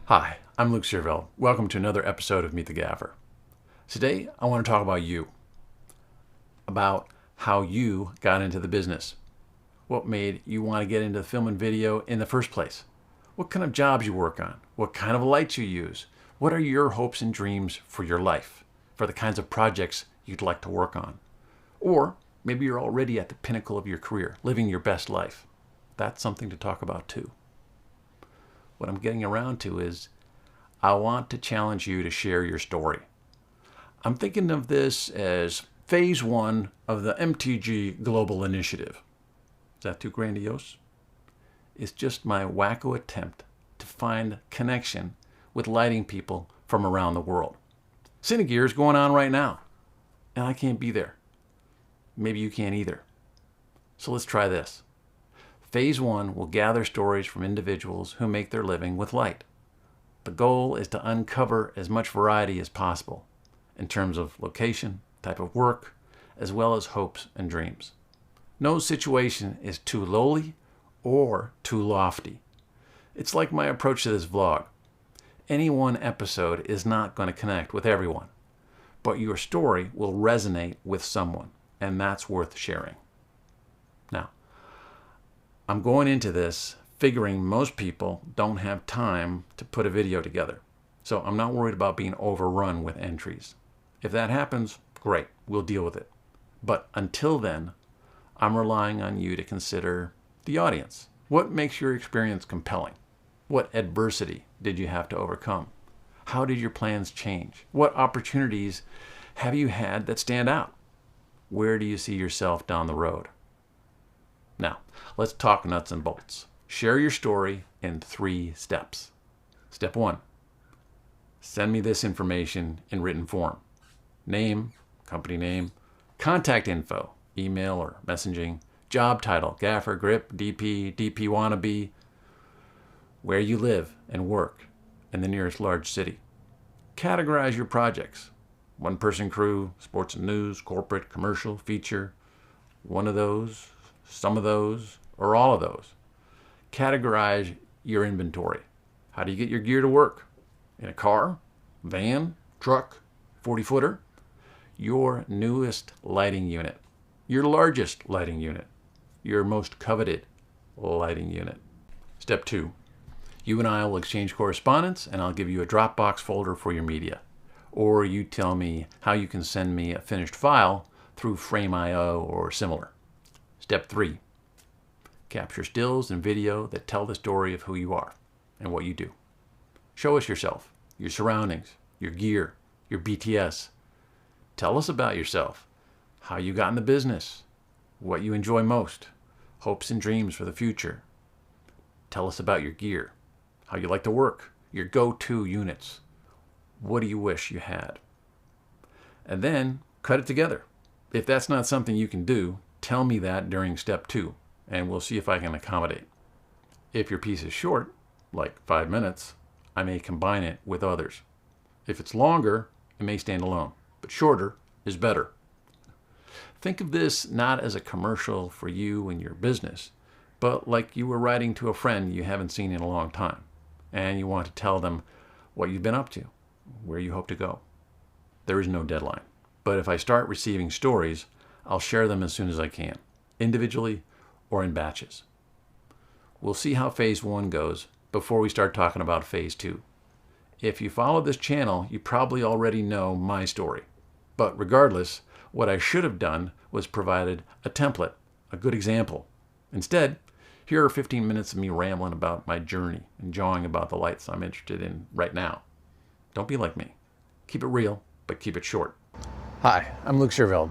Hi, I'm Luke Searville. Welcome to another episode of Meet the Gaffer. Today, I want to talk about you, about how you got into the business. What made you want to get into film and video in the first place? What kind of jobs you work on? What kind of lights you use? What are your hopes and dreams for your life, for the kinds of projects you'd like to work on? Or maybe you're already at the pinnacle of your career, living your best life. That's something to talk about too. What I'm getting around to is I want to challenge you to share your story. I'm thinking of this as phase one of the MTG Global Initiative. Is that too grandiose? It's just my wacko attempt to find connection with lighting people from around the world. Cinegear is going on right now, and I can't be there. Maybe you can't either. So let's try this. Phase one will gather stories from individuals who make their living with light. The goal is to uncover as much variety as possible in terms of location, type of work, as well as hopes and dreams. No situation is too lowly or too lofty. It's like my approach to this vlog. Any one episode is not going to connect with everyone, but your story will resonate with someone, and that's worth sharing. Now, I'm going into this figuring most people don't have time to put a video together. So I'm not worried about being overrun with entries. If that happens, great, we'll deal with it. But until then, I'm relying on you to consider the audience. What makes your experience compelling? What adversity did you have to overcome? How did your plans change? What opportunities have you had that stand out? Where do you see yourself down the road? Now, let's talk nuts and bolts. Share your story in 3 steps. Step 1, send me this information in written form. Name, company name, contact info, email or messaging, job title, gaffer, grip, DP, DP wannabe, where you live and work, and the nearest large city. Categorize your projects. 1-person crew, sports and news, corporate, commercial, feature, one of those, some of those, or all of those. Categorize your inventory. How do you get your gear to work? In a car, van, truck, 40-footer? Your newest lighting unit, your largest lighting unit, your most coveted lighting unit. Step 2, you and I will exchange correspondence, and I'll give you a Dropbox folder for your media. Or you tell me how you can send me a finished file through Frame.io or similar. Step 3, capture stills and video that tell the story of who you are and what you do. Show us yourself, your surroundings, your gear, your BTS. Tell us about yourself, how you got in the business, what you enjoy most, hopes and dreams for the future. Tell us about your gear, how you like to work, your go-to units. What do you wish you had? And then cut it together. If that's not something you can do, tell me that during step 2, and we'll see if I can accommodate. If your piece is short, like 5 minutes, I may combine it with others. If it's longer, it may stand alone, but shorter is better. Think of this not as a commercial for you and your business, but like you were writing to a friend you haven't seen in a long time, and you want to tell them what you've been up to, where you hope to go. There is no deadline, but if I start receiving stories, I'll share them as soon as I can, individually or in batches. We'll see how phase 1 goes before we start talking about phase 2. If you follow this channel, you probably already know my story. But regardless, what I should have done was provided a template, a good example. Instead, here are 15 minutes of me rambling about my journey and jawing about the lights I'm interested in right now. Don't be like me. Keep it real, but keep it short. Hi, I'm Luke Searville.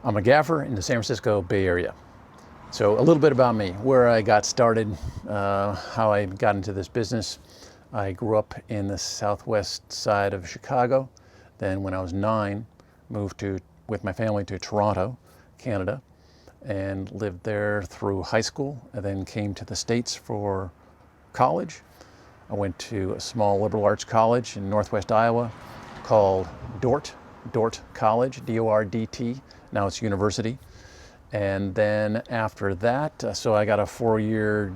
I'm a gaffer in the San Francisco Bay Area. So a little bit about me, where I got started, how I got into this business. I grew up in the southwest side of Chicago. Then when I was 9, moved with my family to Toronto, Canada, and lived there through high school, and then came to the States for college. I went to a small liberal arts college in northwest Iowa called Dordt College, D-O-R-D-T. Now it's university. And then after that, so I got a 4-year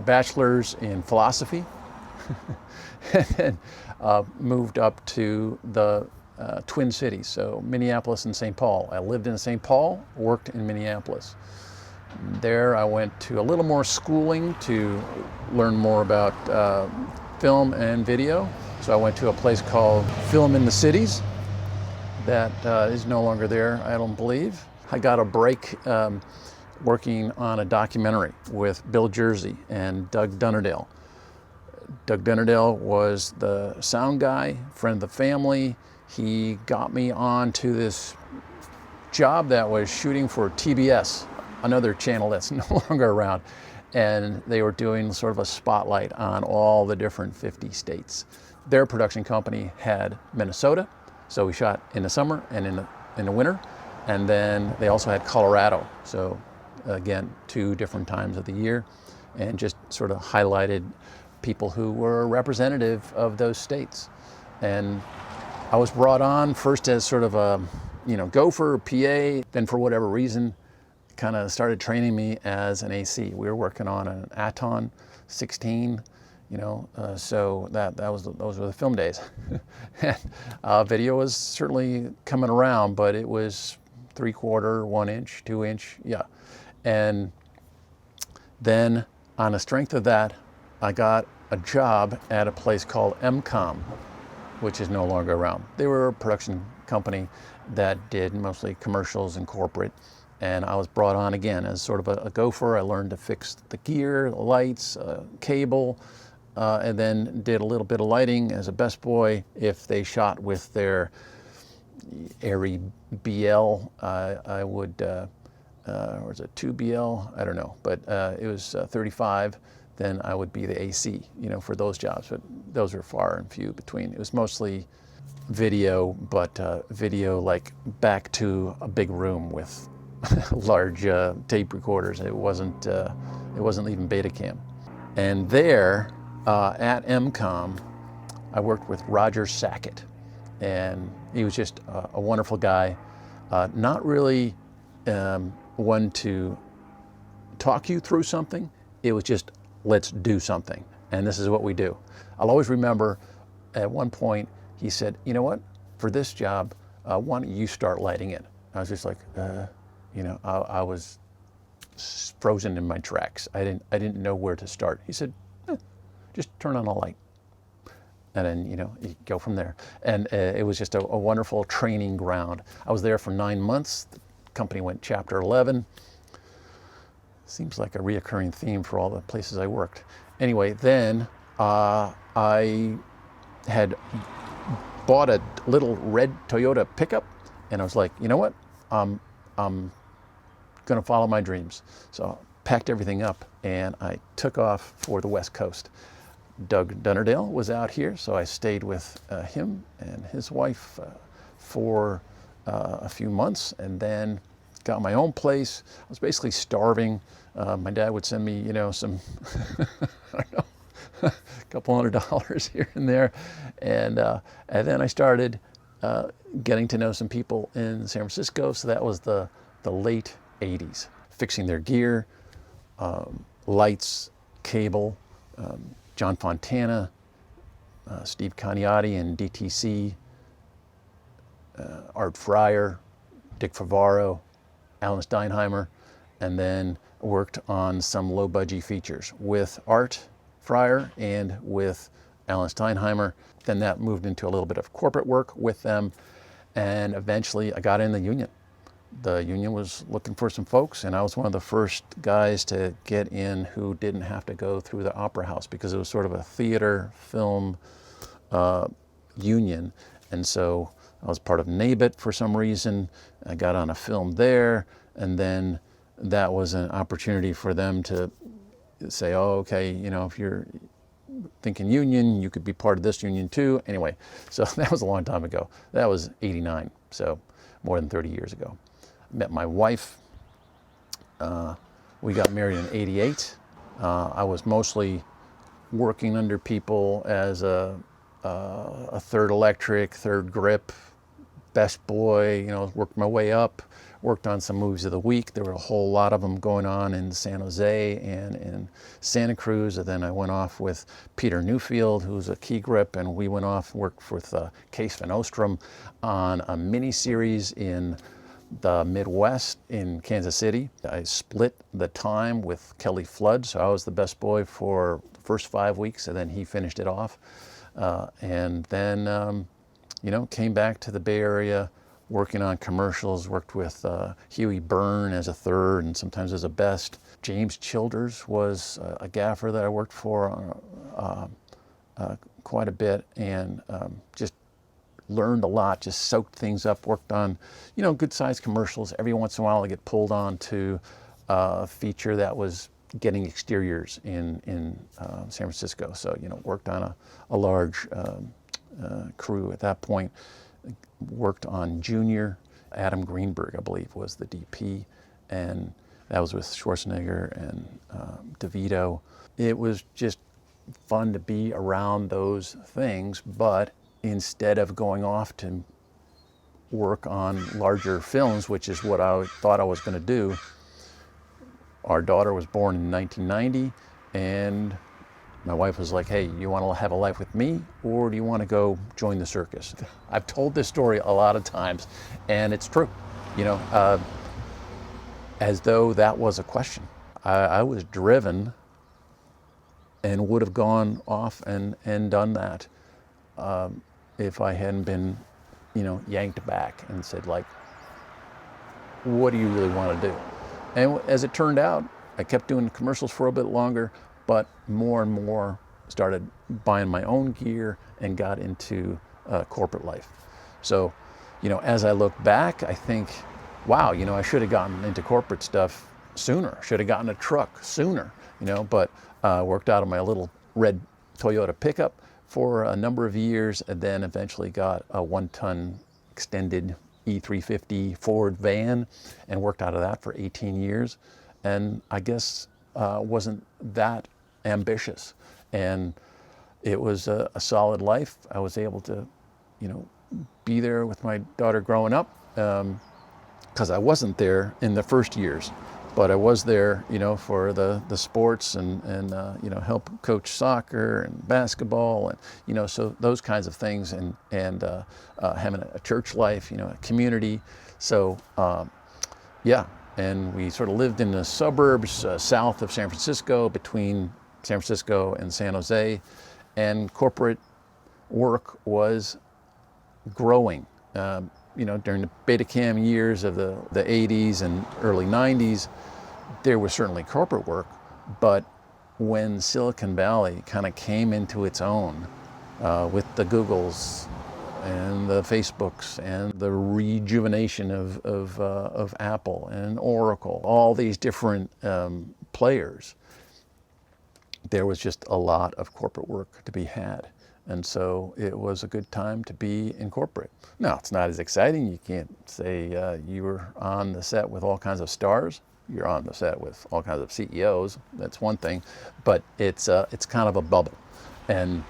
bachelor's in philosophy and then moved up to the Twin Cities, so Minneapolis and St. Paul. I lived in St. Paul, worked in Minneapolis. There I went to a little more schooling to learn more about film and video. So I went to a place called Film in the Cities that is no longer there, I don't believe. I got a break working on a documentary with Bill Jersey and Doug Dunnerdale. Doug Dunnerdale was the sound guy, friend of the family. He got me on to this job that was shooting for TBS, another channel that's no longer around. And they were doing sort of a spotlight on all the different 50 states. Their production company had Minnesota, so we shot in the summer and in the winter. And then they also had Colorado. So again, 2 different times of the year, and just sort of highlighted people who were representative of those states. And I was brought on first as sort of a, gopher, PA, then for whatever reason, kind of started training me as an AC. We were working on an Aton 16, so those were the film days. And, video was certainly coming around, but it was 3/4, 1 inch, 2 inch, yeah. And then on the strength of that, I got a job at a place called MCOM, which is no longer around. They were a production company that did mostly commercials and corporate. And I was brought on again as sort of a gopher. I learned to fix the gear, the lights, cable, and then did a little bit of lighting as a best boy. If they shot with their Airy BL, I would, or was it 2BL? I don't know, but it was 35. Then I would be the AC, for those jobs. But those are far and few between. It was mostly video, but video like back to a big room with large tape recorders. It wasn't even Betacam. And there at MCOM, I worked with Roger Sackett, and he was just a wonderful guy. Not really one to talk you through something. It was just, let's do something, and this is what we do. I'll always remember at one point he said, you know what, for this job, why don't you start lighting it? I was just like, I was frozen in my tracks. I didn't know where to start. He said, just turn on a light, and then you go from there. And it was just a wonderful training ground. I was there for 9 months. The company went Chapter 11. Seems like a reoccurring theme for all the places I worked. Anyway, then I had bought a little red Toyota pickup, and I was like, you know what? I'm going to follow my dreams. So I packed everything up, and I took off for the West Coast. Doug Dunnerdale was out here, so I stayed with him and his wife for a few months, and then got my own place. I was basically starving. My dad would send me, some, I don't know, a couple $100 here and there. And then I started getting to know some people in San Francisco. So that was the late 80s, fixing their gear, lights, cable, John Fontana, Steve Cagnotti and DTC, Art Fryer, Dick Favaro, Alan Steinheimer, and then worked on some low-budget features with Art Fryer and with Alan Steinheimer. Then that moved into a little bit of corporate work with them, and eventually I got in the union. The union was looking for some folks, and I was one of the first guys to get in who didn't have to go through the Opera House, because it was sort of a theater film union. And so I was part of NABIT for some reason. I got on a film there, and then that was an opportunity for them to say, oh, okay, if you're thinking union, you could be part of this union too. Anyway, so that was a long time ago. That was 89, so more than 30 years ago. Met my wife. We got married in 88. I was mostly working under people as a third electric, third grip, best boy, worked my way up, worked on some movies of the week. There were a whole lot of them going on in San Jose and in Santa Cruz. And then I went off with Peter Newfield, who's a key grip, and we went off and worked with Case Van Ostrom on a mini-series in the Midwest in Kansas City. I split the time with Kelly Flood, so I was the best boy for the first 5 weeks, and then he finished it off. And then, came back to the Bay Area, working on commercials, worked with Huey Byrne as a third and sometimes as a best. James Childers was a gaffer that I worked for quite a bit, and just learned a lot, just soaked things up, worked on, good-sized commercials. Every once in a while I get pulled on to a feature that was getting exteriors in San Francisco. So, worked on a large crew at that point. Worked on Junior. Adam Greenberg, I believe, was the DP, and that was with Schwarzenegger and DeVito. It was just fun to be around those things, but instead of going off to work on larger films, which is what I thought I was going to do, our daughter was born in 1990, and my wife was like, hey, you want to have a life with me, or do you want to go join the circus? I've told this story a lot of times, and it's true, as though that was a question. I was driven and would have gone off and done that if I hadn't been, yanked back and said, like, what do you really want to do? And as it turned out, I kept doing commercials for a bit longer, but more and more started buying my own gear and got into corporate life. So, as I look back, I think, wow, I should have gotten into corporate stuff sooner, should have gotten a truck sooner, but worked out of my little red Toyota pickup for a number of years, and then eventually got a 1-ton extended E350 Ford van and worked out of that for 18 years. And I guess wasn't that ambitious. And it was a solid life. I was able to, be there with my daughter growing up, because I wasn't there in the first years, but I was there, for the sports and help coach soccer and basketball and, so those kinds of things, and having a church life, a community. So, yeah. And we sort of lived in the suburbs south of San Francisco, between San Francisco and San Jose, and corporate work was growing. During the Betacam years of the 80s and early 90s, there was certainly corporate work, but when Silicon Valley kind of came into its own with the Googles and the Facebooks and the rejuvenation of Apple and Oracle, all these different players, there was just a lot of corporate work to be had. And so it was a good time to be in corporate. Now, it's not as exciting. You can't say you were on the set with all kinds of stars. You're on the set with all kinds of CEOs. That's one thing. But it's kind of a bubble. And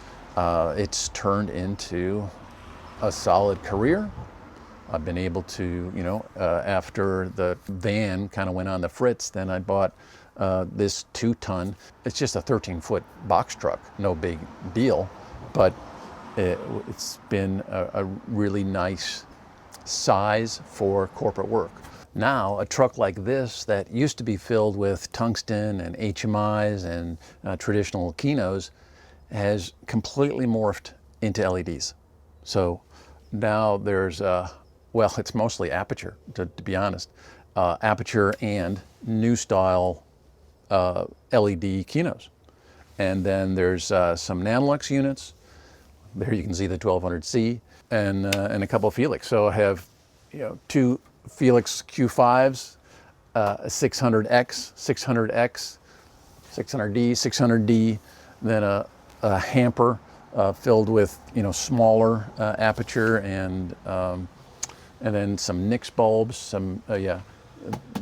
it's turned into a solid career. I've been able to, after the van kind of went on the fritz, then I bought this 2-ton. It's just a 13-foot box truck, no big deal, but it's been a really nice size for corporate work. Now, a truck like this that used to be filled with tungsten and HMIs and traditional Kinos has completely morphed into LEDs. So now there's, it's mostly aperture, to be honest. Aperture and new style LED Kinos. And then there's some Nanolux units. There you can see the 1200C and a couple of Felix. So I have, 2 Felix Q5s, a 600X, 600X, 600D, 600D, then a hamper filled with smaller aperture and then some NIX bulbs.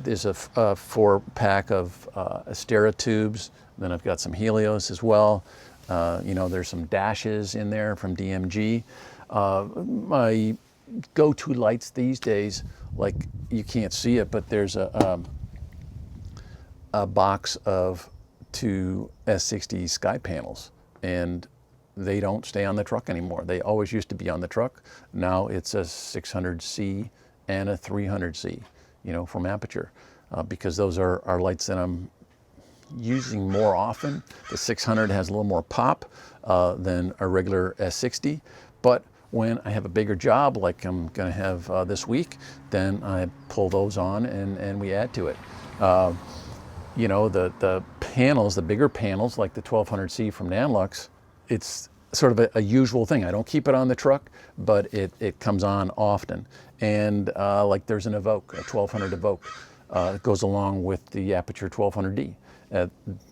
There's a 4-pack of Astera tubes. Then I've got some Helios as well. There's some dashes in there from DMG. My go-to lights these days, like you can't see it, but there's a box of 2 S60 sky panels, and they don't stay on the truck anymore. They always used to be on the truck. Now it's a 600C and a 300C, from Aperture, because those are lights that I'm using more often. The 600 has a little more pop than a regular S60, but when I have a bigger job like I'm going to have this week, then I pull those on and we add to it. The panels, the bigger panels like the 1200C from Nanlux, it's sort of a usual thing. I don't keep it on the truck, but it comes on often. And like there's an Evoke, a 1200 Evoke. It goes along with the Aperture 1200D.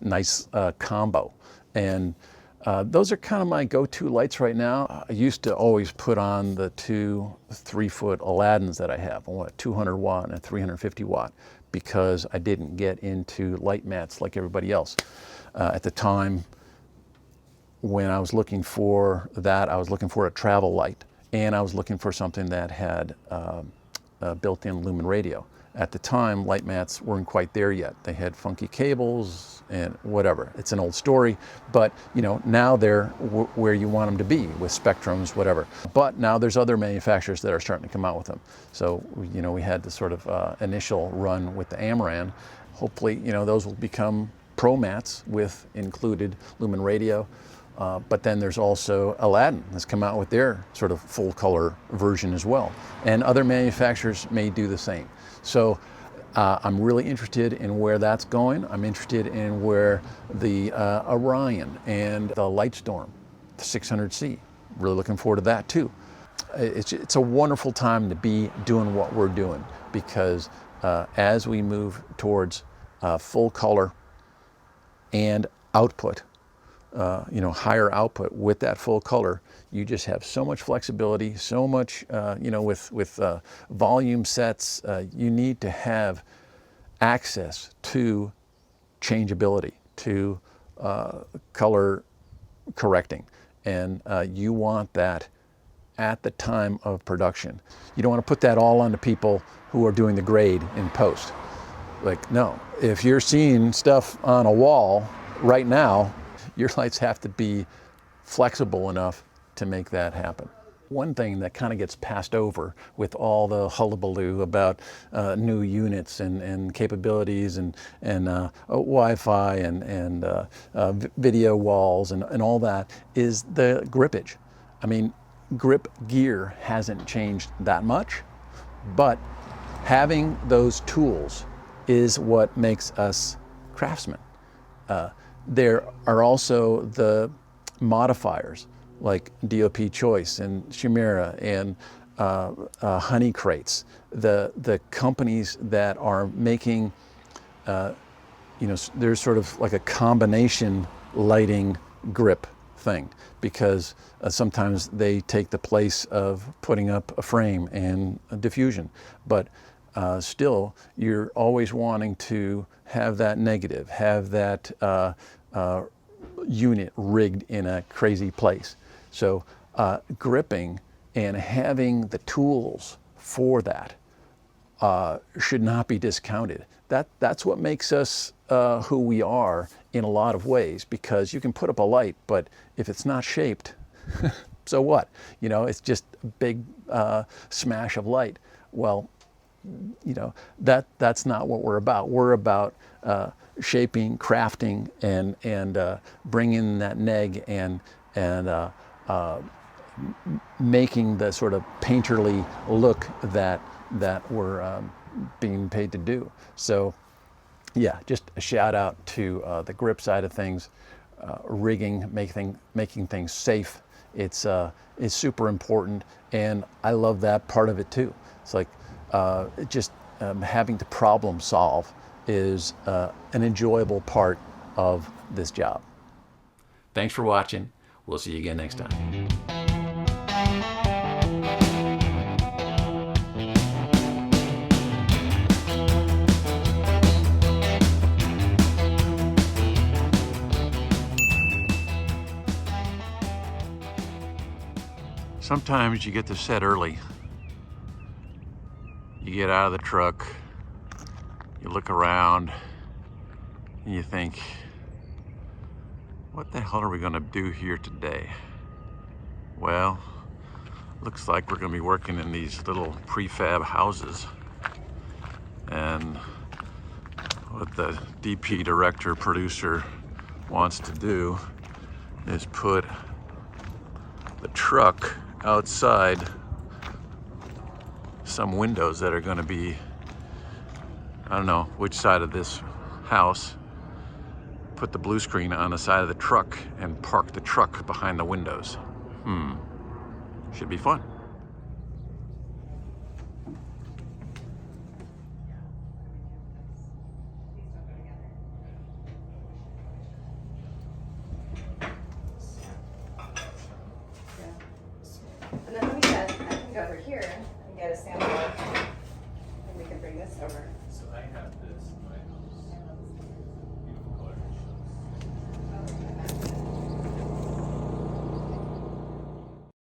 Nice combo. And those are kind of my go-to lights right now. I used to always put on the 2 3-foot Aladdins that I have, a 200 watt and a 350 watt, because I didn't get into light mats like everybody else. At the time when I was looking for that, I was looking for a travel light, and I was looking for something that had a built-in lumen radio. At the time, light mats weren't quite there yet. They had funky cables and whatever. It's an old story, but now they're where you want them to be with spectrums, whatever. But now there's other manufacturers that are starting to come out with them. So, we had the sort of initial run with the Amaran. Hopefully, those will become pro mats with included lumen radio. But then there's also Aladdin that's come out with their sort of full color version as well. And other manufacturers may do the same. So I'm really interested in where that's going. I'm interested in where the Orion and the Lightstorm, the 600C, really looking forward to that too. It's a wonderful time to be doing what we're doing, because as we move towards full color and output, higher output with that full color, you just have so much flexibility, so much, with volume sets, you need to have access to changeability, to color correcting. And you want that at the time of production. You don't want to put that all onto people who are doing the grade in post. Like, no, if you're seeing stuff on a wall right now, your lights have to be flexible enough to make that happen. One thing that kind of gets passed over with all the hullabaloo about new units and capabilities and Wi-Fi and video walls and all that is the grippage. I mean, grip gear hasn't changed that much, but having those tools is what makes us craftsmen. There are also the modifiers like DOP Choice and Chimera and Honey Crates, the companies that are making, there's sort of like a combination lighting grip thing, because sometimes they take the place of putting up a frame and a diffusion, but still you're always wanting to have that negative, have that unit rigged in a crazy place. So gripping and having the tools for that should not be discounted. That's what makes us who we are in a lot of ways, because you can put up a light, but if it's not shaped, so what? It's just a big smash of light. Well, that's not what we're about. We're about shaping, crafting, and bringing that neg and making the sort of painterly look that we're being paid to do. So yeah, just a shout out to the grip side of things, rigging, making things safe. It's super important, and I love that part of it too. It's like having to problem solve is an enjoyable part of this job. Thanks for watching. We'll see you again next time. Sometimes you get to set early You get out of the truck, you look around, and you think, what the hell are we gonna do here today? Well, looks like we're gonna be working in these little prefab houses. And what the DP director producer wants to do is put the truck outside some windows that are going to be, I don't know which side of this house, put the blue screen on the side of the truck and park the truck behind the windows. Should be fun. And then let me I can go over here and get a sample, and we can bring this over. So I have